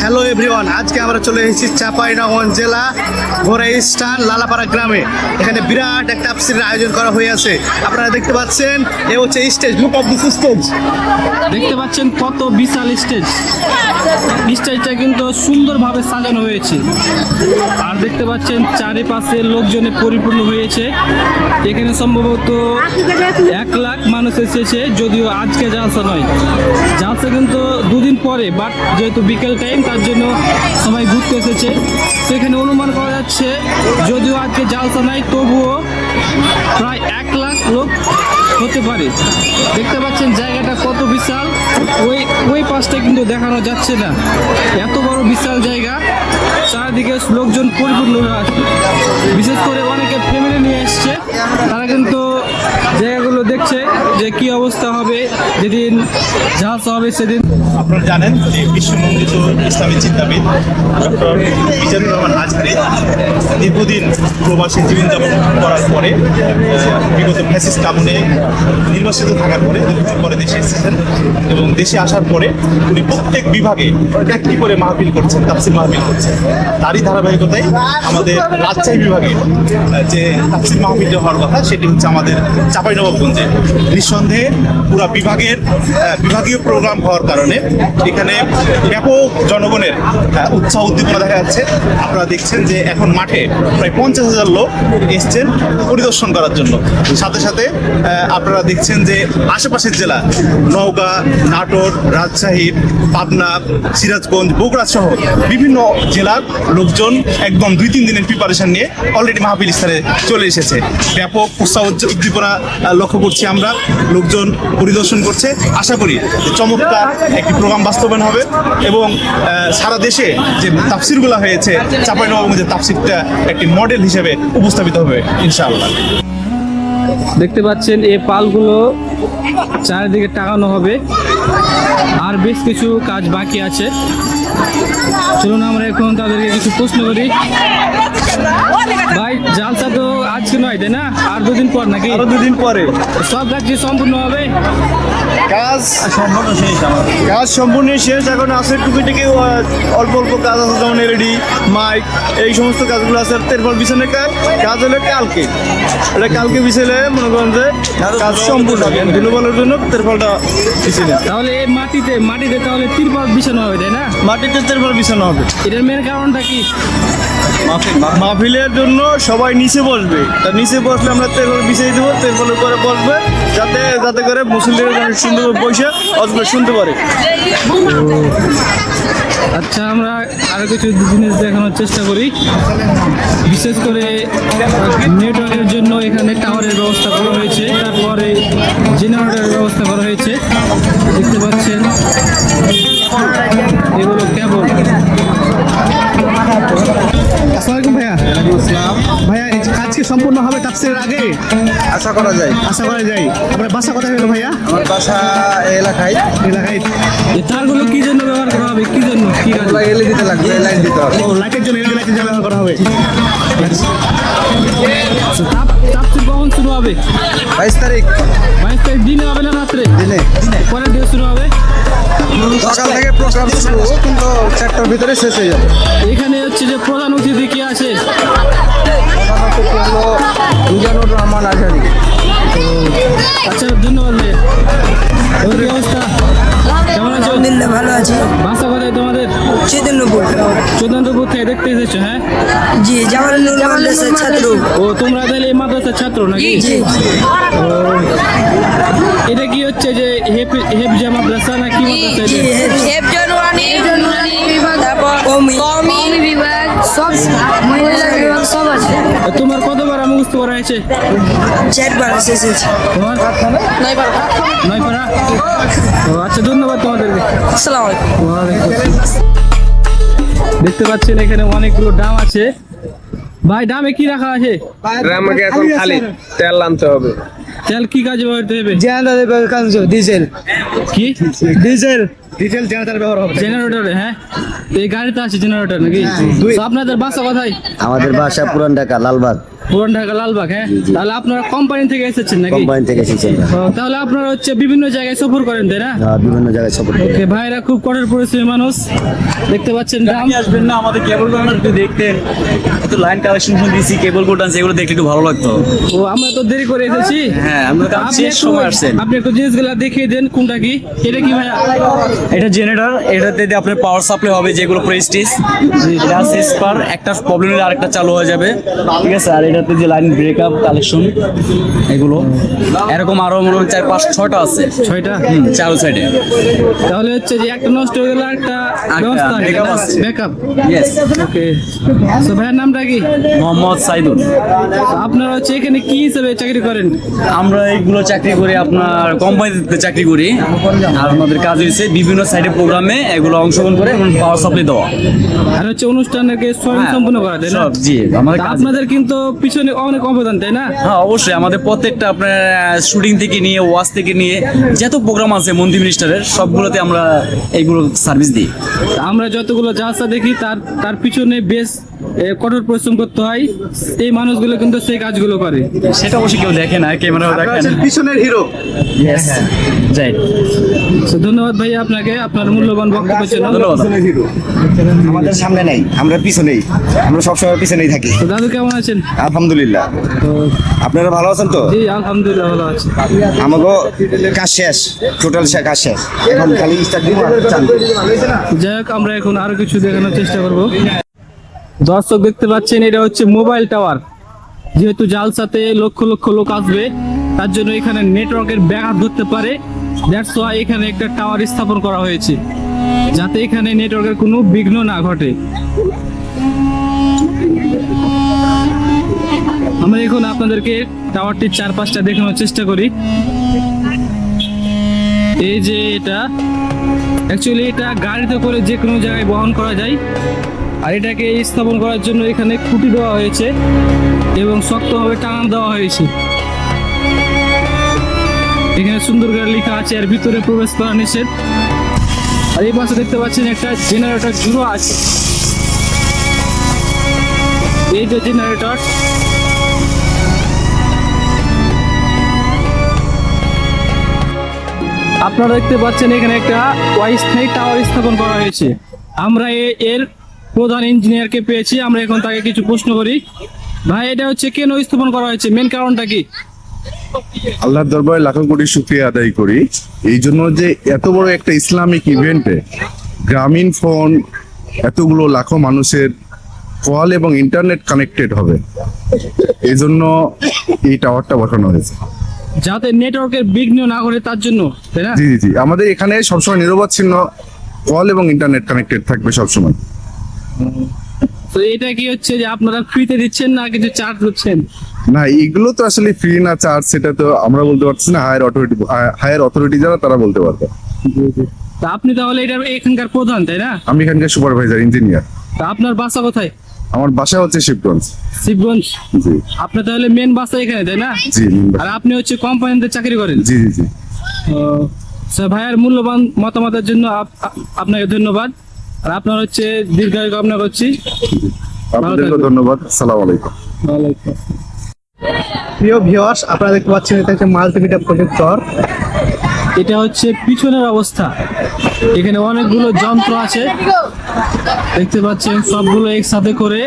Hello everyone, আজকে আমরা চলে এসেছি চাঁপাইনবাবগঞ্জ জেলা ঘোড়া স্থান লালাপাড়া গ্রামে। এখানে বিরাট একটা তাফসীরের আয়োজন করা হয়েছে। আপনারা দেখতে পাচ্ছেন, এ হচ্ছে stage. Look of this stage. দেখতে পাচ্ছেন কত বিশাল স্টেজ। স্টেজটা কিন্তু সুন্দরভাবে সাজানো হয়েছে। আর দেখতে পাচ্ছেন চারিপাশে লোকজনে পরিপূর্ণ হয়েছে। এখানে সম্ভবত 1 লাখ মানুষ এসেছে, যদিও আজকে জালসা নয়, জালসা কিন্তু দুদিন পরে, বাট যেহেতু বিকেল টাইম তার জন্য সবাই ঘুরতে এসেছে। সেখানে অনুমান করা যাচ্ছে যদিও আজকে জালসা নাই, তবুও প্রায় 1 লাখ লোক হতে পারে। দেখতে পাচ্ছেন জায়গাটা কত বিশাল। ওই পাশটা কিন্তু দেখানো যাচ্ছে না, এত বড় বিশাল জায়গা। চারিদিকে লোকজন পরিপূর্ণ হয়ে আছে। বিশেষ করে অনেকে ফ্যামিলি নিয়ে এসছে, তারা কিন্তু জায়গাগুলো দেখছে যে কি অবস্থা হবে যেদিন জালসা হবে সেদিন। আপনারা জানেন যে বিশ্বনন্দিত ইসলামী চিন্তাবিদ ডক্টর মিজানুর রহমান আজহারি দীর্ঘদিন প্রবাসী জীবনযাপন করার পরে বিগত ফ্যাসিস্ট আমলে নির্বাসিত থাকার পরে দীর্ঘদিন পরে দেশে এসেছেন এবং দেশে আসার পরে উনি প্রত্যেক বিভাগে একটি করে মাহফিল করছেন, তাফসীর মাহফিল করছেন। তারই ধারাবাহিকতায় আমাদের রাজশাহী বিভাগে যে তাফসীর মাহফিলটা হওয়ার কথা সেটি হচ্ছে আমাদের চাঁপাইনবাবগঞ্জে। নিঃসন্দেহে পুরা বিভাগীয় প্রোগ্রাম হওয়ার কারণে এখানে ব্যাপক জনগণের উৎসাহ উদ্দীপনা দেখা যাচ্ছে। আপনারা দেখছেন যে এখন মাঠে প্রায় 50,000 লোক এসছেন পরিদর্শন করার জন্য। সাথে সাথে আপনারা দেখছেন যে আশেপাশের জেলা নওগাঁ, নাটোর, রাজশাহী, পাবনা, সিরাজগঞ্জ, বগুড়া সহ বিভিন্ন জেলার লোকজন একদম 2-3 দিনের প্রিপারেশন নিয়ে অলরেডি মাহফিল স্থানে চলে এসেছে। ব্যাপক উৎসাহ উদ্দীপনা লক্ষ্য করছি আমরা, লোকজন পরিদর্শন করছে। আশা করি চমৎকার একটি প্রোগ্রাম বাস্তবায়ন হবে এবং সারা দেশে যে তাফসীরগুলো হয়েছে চাঁপাইনবাবগঞ্জের তাফসীরটা একটি মডেল হিসেবে উপস্থাপিত হবে ইনশাআল্লাহ। দেখতে পাচ্ছেন এই পালগুলো চারিদিকে টাঙানো হবে, আর বেশ কিছু কাজ বাকি আছে। চলুন আমরা এখন তাদেরকে কিছু প্রশ্ন করি। ভাই, জালসা তো আজকে নয়, তাই না? আর 2 দিন পর নাকি? আরো 2 দিন পরে সব কাজ কি সম্পূর্ণ হবে? কাজ সম্পূর্ণ শেষ। এখন আছে টুকিটাকি অল্প অল্প কাজ আছে, যেমন এলইডি, মাইক, এই সমস্ত কাজগুলো আছে। তেরপল বিছানে কাজ হলে কালকে, এটা কালকে বিছেলে মনে করেন যে কাজ সম্পূর্ণ হবে। ধুলোবালের জন্য তেরপলটা বিছিলেন। তাহলে এই মাটিতে তাহলে তিরপল বিছানো হবে, তাই না? মাটিতে তেরপল বিছানো হবে। এটার মেন কারণটা কি? মাহফিলের জন্য সবাই নিচে বসবে, তা নিচে বসলে আমরা তেরপল বিছিয়ে দেবো, তেরপলের পরে বসবে যাতে করে মুসলিমরা সুন্দর বসে অজবে শুনতে পারে। আচ্ছা, আমরা আরো কিছু জিনিস দেখানোর চেষ্টা করি। বিশেষ করে নেটওয়ার্কের জন্য এখানে টাওয়ারের ব্যবস্থা করা হয়েছে, তারপরে জেনারেটরের ব্যবস্থা করা হয়েছে। দেখতে পাচ্ছেন এগুলো কেবল। আসসালামু আলাইকুম ভাইয়া। ভাইয়া, কাজ কি সম্পূর্ণ হবে তাফসীরের আগে? আশা করা যায়। আপনার বাসা কোথায় হলো ভাইয়া? আমার বাসা এলাকায়। এই তারগুলো কি জন্য ব্যবহার করা হবে, কি জন্য, কি কাজ? এলইডিতে লাগবে, লাইট দিতে হবে। ও, লাইটের জন্য লাইটের ব্যবহার করা হবে। তাফসীর কখন শুরু হবে? 22 তারিখ 22 তারিখ দিনে হবে না রাত্রে? দিনে। পরের দিন শুরু হবে। সকাল থেকে প্রোগ্রাম শুরু, কিন্তু 4টার ভিতরে শেষ হয়ে যাবে। এখানে হচ্ছে যে প্রধান অতিথি কি আছে? মিজানুর রহমান আজহারি। আচ্ছা, ধন্যবাদ ভাই। ওর কি অবস্থা? কেমন আছো? আলহামদুলিল্লাহ, ভালো আছি। বাসা কোথায় তোমাদের? চৈতন্যপুর। চৈতন্যপুর থেকে দেখতে এসেছো? হ্যাঁ, জি, জামালুল মাদ্রাসার ছাত্র। ও, তোমরা তাহলে এই মাদ্রাসার ছাত্র নাকি? জি। ও, এটা কি হচ্ছে যে হেফজা মাদ্রাসা না কি মাদ্রাসা জি, এটা? হেফজানুরানি বিভাগ, তারপর কওমি বিভাগ, সব মহিলা বিভাগ সব আছে। তোমার কতবার মুখস্থ করা হয়েছে? 4বার এসেছে। তোমার 9বার। 9 পারা? ও, আচ্ছা, ধন্যবাদ তোমাদেরকে। আসসালামু আলাইকুম। দেখতে পাচ্ছেন এখানে অনেকগুলো ডাম আছে। ভাই, ডামে কি রাখা আছে? আমাকে এখন খালি তেল আনতে হবে। তেল কি কাজে ব্যবহৃত হবে? ডিজেল। কি ডিজেল জেনারেটর ব্যবহার হবে। জেনারেটরে? হ্যাঁ, এই গাড়িতে আছে জেনারেটর নাকি? তো আপনাদের বাসা কোথায়? আমাদের বাসা পুরান ঢাকা, লালবাগ। পুরান ঢাকা লালবাগ, হ্যাঁ। তাহলে আপনারা কোম্পানি থেকে এসেছেন নাকি? কোম্পানি থেকে এসেছি আমরা। ও, তাহলে আপনারা হচ্ছে বিভিন্ন জায়গায় সফর করেন, তাই না? বিভিন্ন জায়গায় সফর করি। ওকে, ভাইরা খুব কঠোর পরিশ্রমী মানুষ, দেখতে পাচ্ছেন দাম। আসবেন না আমাদের কেবল কোড যদি দেখতেন, এত লাইন কালেকশন দিয়েছি, কেবল কোড আছে, এগুলো দেখলে একটু ভালো লাগতো। ও, আমরা তো দেরি করে এসেছি। হ্যাঁ, আমরা তো আপনি শেষ একটু- সময় আসছেন। আপনি একটু জিনিসগুলো দেখিয়ে দেন, কোনটা কি, এটা কি ভাইয়া? এটা জেনারেটর, এটাতে দিয়ে আপনার পাওয়ার সাপ্লাই হবে, যেগুলো প্রেস্টিজ, এটা শেষ পার একটা প্রবলেম হলে আরেকটা চালু হয়ে যাবে, ঠিক আছে। আর এটাতে যে লাইন ব্রেকআপ কালেকশন, এগুলো এরকম আরো মনে হয় 4-5-6টা আছে। 6টা? চারো সাইডে। তাহলে হচ্ছে যে একটা নষ্ট হয়ে গেলে একটা ব্যবস্থা backup আছে। ব্যাকআপ। ইয়েস, ওকে, তো ভাইয়ের নামটা কি? মোহাম্মদ সাইদুল। তো আপনারা হচ্ছে এখানে কি হিসেবে চাকরি করেন? আমরা এইগুলো চাকরি করি, আপনার কোম্পানিতে চাকরি করি। আর আমাদের কাজ হয়েছে বিভিন্ন সাইডে প্রোগ্রামে এগুলো অংশগ্রহণ করে পাওয়ার সাপ্লাই দেওয়া। আর হচ্ছে অনুষ্ঠানকে স্বয়ং সম্পূর্ণ করা, তাই না? সব, জি, আমাদের তা কাজ। আপনাদের কিন্তু পিছনে অনেক অবদান, তাই না? হ্যাঁ, অবশ্যই আমাদের প্রত্যেকটা আপনার শুটিং থেকে নিয়ে ওয়াজ থেকে নিয়ে যত প্রোগ্রাম আছে মন্ত্রী মিনিস্টারের, সবগুলোতে আমরা এইগুলো সার্ভিস দিই। তা আমরা যতগুলো জালসা দেখি তার পিছনে বেশ কঠোর পরিশ্রম করতে হয়। এই মানুষগুলো কিন্তু সেই কাজগুলো করে। সেটা অবশ্যই কেউ দেখে না, ক্যামেরাও আপনারা দেখেন। হচ্ছেন পিছনের হিরো। Yes, right. তো ধন্যবাদ ভাইয়া আপনাকে আপনার মূল্যবান বক্তব্যের জন্য। ধন্যবাদ। আমাদের সামনে নাই, আমরা পিছনেই, আমরা সবসময় পিছনেই থাকি। তো দাদু কেমন আছেন? আলহামদুলিল্লাহ। তো আপনারা ভালো আছেন তো? জি, আলহামদুলিল্লাহ ভালো আছি। আমাকে কাজ শেষ, টোটাল কাজ শেষ, এখন খালি স্টার্ট দিব আর চালু। যাই হোক, আমরা এখন আরো কিছু দেখানোর চেষ্টা করব। দর্শক দেখতে পাচ্ছেন, এটা হচ্ছে মোবাইল টাওয়ার। যেহেতু জালসাতে লক্ষ লক্ষ লোক আসবে, তার জন্য এখানে নেটওয়ার্কের ব্যাঘাত ঘটতে পারে। দ্যাটস ওয়াই এখানে একটা টাওয়ার স্থাপন করা হয়েছে, যাতে এখানে নেটওয়ার্কের কোনো বিঘ্ন না ঘটে। আমরা এখন আপনাদেরকে টাওয়ারটির চারপাশটা দেখানোর চেষ্টা করি। এই যে এটা অ্যাকচুয়ালি এটা গাড়িতে করে যে কোনো জায়গায় বহন করা যায়। আর এটাকে স্থাপন করার জন্য এখানে খুঁটি দেওয়া হয়েছে এবং শক্তভাবে টানা দেওয়া হয়েছে। এখানে সুন্দর করে লেখা আছে, এর ভিতরে প্রবেশ করা নিষেধ। আর এই পাশে দেখতে পাচ্ছেন একটা জেনারেটর জুড়ো আছে। এই যে জেনারেটর, আপনারা দেখতে পাচ্ছেন এখানে একটা অস্থায়ী টাওয়ার স্থাপন করা হয়েছে। আমরা এর প্রধান ইঞ্জিনিয়ারকে পেয়েছি, আমরা এখন তাকে কিছু প্রশ্ন করি। ভাই, এটা হচ্ছে কেন স্থাপন করা হয়েছে, মেন কারণটা কি? আল্লাহর দরবারে লাখো কোটি শুকরিয়া আদায় করি এই জন্য যে এত বড় একটা ইসলামিক ইভেন্টে গ্রামীণ ফোন এতগুলো লাখো মানুষের কল এবং ইন্টারনেট কানেক্টেড হবে, এই জন্য এই টাওয়ারটা বসানো হয়েছে। যাতে নেটওয়ার্কের বিঘ্ন না ঘটে তার জন্য, তাই না? জি জি জি, আমাদের এখানে সবসময় নিরবচ্ছিন্ন কল এবং ইন্টারনেট কানেক্টেড থাকবে সবসময়। তো এটা কি হচ্ছে যে আপনারা ফ্রিতে দিচ্ছেন না কিছু চার্জ করছেন? না, এগুলো তো আসলে ফ্রি না চার্জ, সেটা তো আমরা বলতে পারছি না, হায়ার অথরিটি যারা তারা বলতে পারবে। তা আপনি তাহলে এটা এখানকার প্রধান, তাই না? আমি এখানকার সুপারভাইজার ইঞ্জিনিয়ার। তা আপনার বাসা কোথায়? আমার বাসা হচ্ছে শিবগঞ্জ। শিবগঞ্জ? জি আপনার তাহলে মেন বাসা এখানে, তাই না? জি আর আপনি হচ্ছে কোম্পানিতে চাকরি করেন? জি জি জি। স্যার, ভাইয়ের মূল্যবান মতামতের জন্য আপনাকে ধন্যবাদ। আর আপনার হচ্ছে দীর্ঘায়ু কামনা করছি। আপনাদেরকে ধন্যবাদ। আসসালামু আলাইকুম। প্রিয় ভিউয়ার্স, আপনারা দেখতে পাচ্ছেন এটা হচ্ছে মাল্টিমিডিয়া প্রজেক্টর। এটা হচ্ছে পিছনের অবস্থা। এখানে অনেকগুলো যন্ত্র আছে, দেখতে পাচ্ছেন, সবগুলো একসাথে করে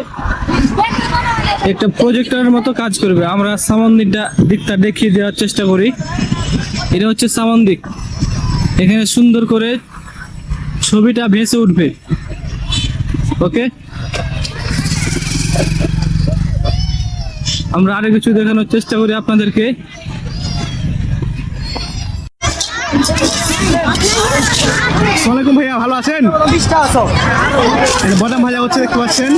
একটা প্রজেক্টরের মতো কাজ করবে। আমরা সামনের দিকটা দেখিয়ে দেওয়ার চেষ্টা করি। এটা হচ্ছে সামন দিক, এখানে সুন্দর করে ছবিটা ভেসে উঠবে। ওকে, আমরা আরো কিছু দেখানোর চেষ্টা করি আপনাদেরকে। আসসালামাইকুম ভাইয়া, ভালো আছেন? বাদাম ভাজা হচ্ছে, দেখতে পাচ্ছেন।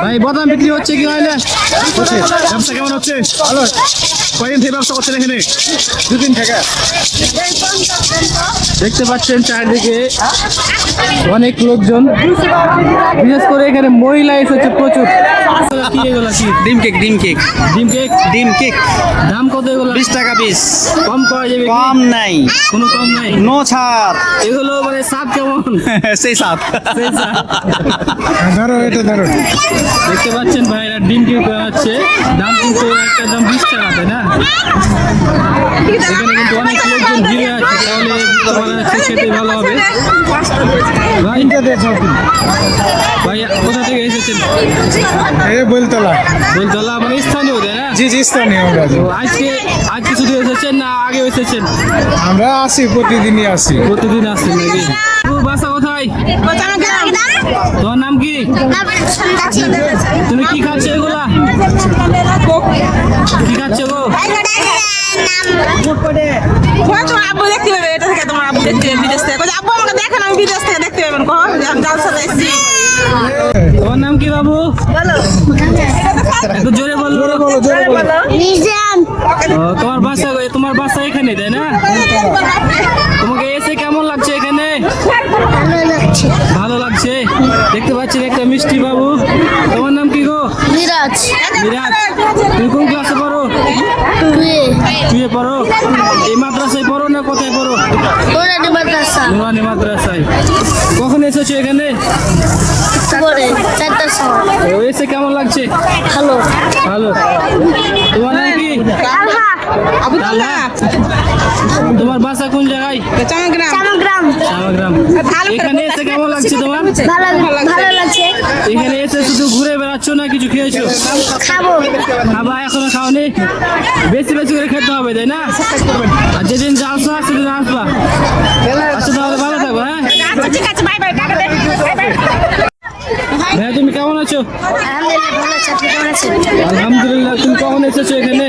ভাই, বাদাম বিক্রি হচ্ছে কি হয় না? ব্যবসা কেমন হচ্ছে? ভালো। কয়দিন থেকে ব্যবসা করছেন এখানে? 2 দিন থেকে। দেখতে পাচ্ছেন চারিদিকে অনেক লোকজন, বিশেষ করে এখানে মহিলা এসেছে প্রচুর। কি এগুলো কি? ডিম কেক, ডিম কেক, ডিম কেক? ডিম কেক দাম কত এগুলো? 20 টাকা পিস। কম করা যাবে কি? কম নাই, কোনো কম নাই। নো ছাড়। এগুলো মানে স্বাদ কেমন? সেই সাত। সেই স্বাদ। ধরো এটা ধরো। দেখতে পাচ্ছেন ভাইরা ডিম কিউ করা হচ্ছে, দাম কিন্তু একটা দাম 20 টাকা, তাই না? এখানে কিন্তু অনেক লোকজন ভিড়ে আছে, তাহলে বুঝতে পারা যাচ্ছে খেতে ভালো হবে। ভাই ভাই কোথা থেকে এসেছেন? এই বলতলা। বলতলা মানে স্থানীয়, তাই না? জি স্থানীয় আমরা। তো আজকে শুধু এসেছেন না আগে এসেছেন? আমরা আসি, প্রতিদিনই আসি। প্রতিদিন আসেন নাকি? তোর বাসা কোথায়? তোমার নাম কি? তুমি কি খাচ্ছ এগুলা? কি খাচ্ছ গো? তোমার আব্বু দেখতে পাবে, এটা থেকে তোমার আব্বু দেখতে পাবে বিদেশ থেকে। আব্বু আমাকে দেখেন, আমি বিদেশ থেকে দেখতে পাবেন। কখন যার সাথে এসেছি। তোমার নাম কি বাবু? একটু জোরে বলো। তোমার বাসা এখানে, তাই না? তোমাকে এসে কেমন লাগছে এখানে? ভালো লাগছে। দেখতে পাচ্ছি একটা মিষ্টি বাবু। তোমার নাম কি গো? মিরাজ মিরাজ। তুমি কোন ক্লাসে পড়ো? টুয়ে পড়ো। এই মাদ্রাসায় পড়ো না কোথায় পড়ো? ওরানি মাদ্রাসা নুরানি মাদ্রাসায়। কখন এসেছো এখানে? পরে 4টার সময়। ও, এসে কেমন লাগছে? ভালো। ভালো। তোমার নাম কি? আবুদুল্লাহ। তোমার বাসা কোন জায়গায়? চামাগ্রাম। শাহগ্রাম। এখানে এসে কেমন লাগছে তোমার? ভালো লাগছে। এখানে এসে শুধু ঘুরে বেড়াচ্ছ না কিছু খেয়েছো? খাবো। খাবা এখনো খাওনি? বেশি বেশি করে খেতে হবে, তাই না? আর যেদিন আসবা সেদিন আসবা। আচ্ছা তাহলে ভালো থাকবো, হ্যাঁ? আচ্ছা ঠিক আছে, বাই বাই। ভাইয়া তুমি কেমন আছো? আলহামদুলিল্লাহ ভালো আছি। আপনি কেমন আছেন? আলহামদুলিল্লাহ। তুমি কখন এসেছো এখানে?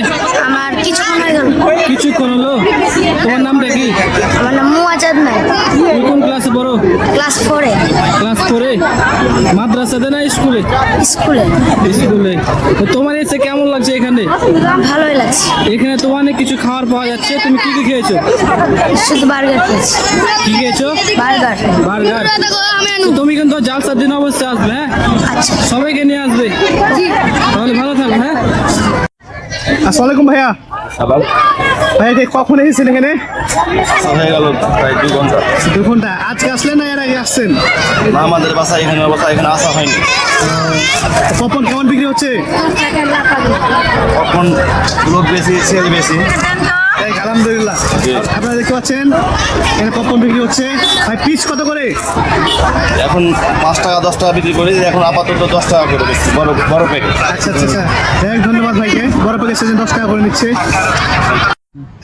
আমার কিছুক্ষণ হয়ে গেল। কিছুক্ষণ হলো। তোমার নামটা কি? আমার নাম মুআজাদ নাই। তুমি কোন ক্লাসে পড়ো? ক্লাস 4-এ। ক্লাস 4-এ? মাদ্রাসাতে না স্কুলে? স্কুলে। স্কুলে। তো তোমার এসে কেমন লাগছে এখানে? ভালোই লাগছে। এখানে তো অনেক কিছু খাবার পাওয়া যাচ্ছে, তুমি কি কি খেয়েছো? শুধু বার্গার খেয়েছি। কি খেয়েছো? বার্গার। বার্গার। তো তুমি কিন্তু জালসার দিন অবশ্যই আসবে, হ্যাঁ? আচ্ছা। সবাইকে নিয়ে আসবে। তাহলে ভালো থাকবে, হ্যাঁ? আসসালামু আলাইকুম ভাইয়া। ভাইয়া কখন এসেছেন এখানে? হয়ে গেল প্রায় 2 ঘন্টা। 2 ঘন্টা। আজকে আসলেন না এর আগে আসছেন? না, আমাদের বাসা এখানে আসা হয়নি। পপকর্ন কেমন বিক্রি হচ্ছে? এখন লোক বেশি, সেল বেশি। আলহামদুলিল্লাহ। আপনারা দেখতে পাচ্ছেন এখানে পপকর্ন বিক্রি হচ্ছে। ভাই পিস কত করে? এখন 5 টাকা 10 টাকা বিক্রি করি, এখন আপাতত 10 টাকা করে বেশি, বড় প্যাকেট। আচ্ছা। যাই হোক, ধন্যবাদ ভাইকে। বড় প্যাকেজ 10 টাকা করে নিচ্ছে।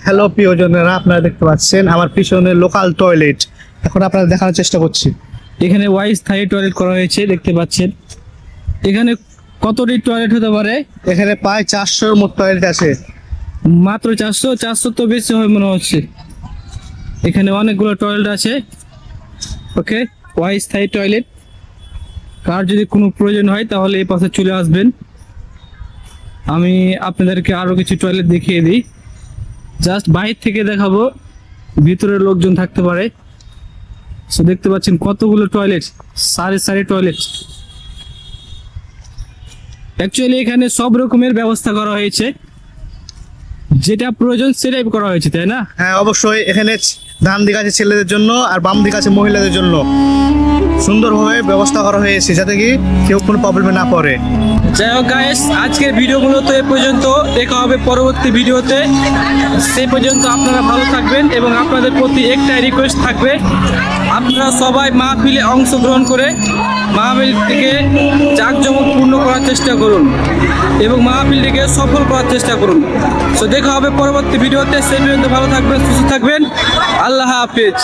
হ্যালো প্রিয়জনেরা, আপনারা দেখতে পাচ্ছেন আমার পিছনে লোকাল টয়লেট। এখন আপনারা দেখানোর চেষ্টা করছি। এখানে ওয়াইজ স্থায়ী টয়লেট করা হয়েছে, দেখতে পাচ্ছেন। এখানে কতটি টয়লেট হতে পারে? এখানে প্রায় 400-র মতো টয়লেট আছে। মাত্র 400 তো বেশি হয় মনে হচ্ছে। এখানে অনেকগুলো টয়লেট আছে। ওকে, ওয়াই স্থায়ী টয়লেট। কার যদি কোনো প্রয়োজন হয় তাহলে এই পাশে চলে আসবেন। আমি আপনাদেরকে আরো কিছু টয়লেট দেখিয়ে দিই। জাস্ট বাইরে থেকে দেখাবো, ভিতরে লোকজন থাকতে পারে। সো দেখতে পাচ্ছেন কতগুলো টয়লেট, সারি টয়লেট। অ্যাকচুয়ালি এখানে সব রকমের ব্যবস্থা করা হয়েছে, যেটা প্রয়োজন সেটাই করা হয়েছে, তাই না? হ্যাঁ অবশ্যই। এখানে ডান দিকে আছে ছেলেদের জন্য আর বাম দিকে আছে মহিলাদের জন্য। সুন্দরভাবে ব্যবস্থা করা হয়েছে যাতে কি কেউ কোনো প্রবলেমে না পড়ে। যাই হোক গাইস, আজকের ভিডিওগুলো তো এ পর্যন্ত। দেখা হবে পরবর্তী ভিডিওতে। সেই পর্যন্ত আপনারা ভালো থাকবেন এবং আপনাদের প্রতি একটাই রিকোয়েস্ট থাকবে, আপনারা সবাই মাহফিলে অংশগ্রহণ করে মাহফিলটিকে জাঁকজমকপূর্ণ করার চেষ্টা করুন এবং মাহফিলটিকে সফল করার চেষ্টা করুন। সো দেখা হবে পরবর্তী ভিডিওতে। সেই পর্যন্ত ভালো থাকবেন, সুস্থ থাকবেন। আল্লাহ হাফেজ।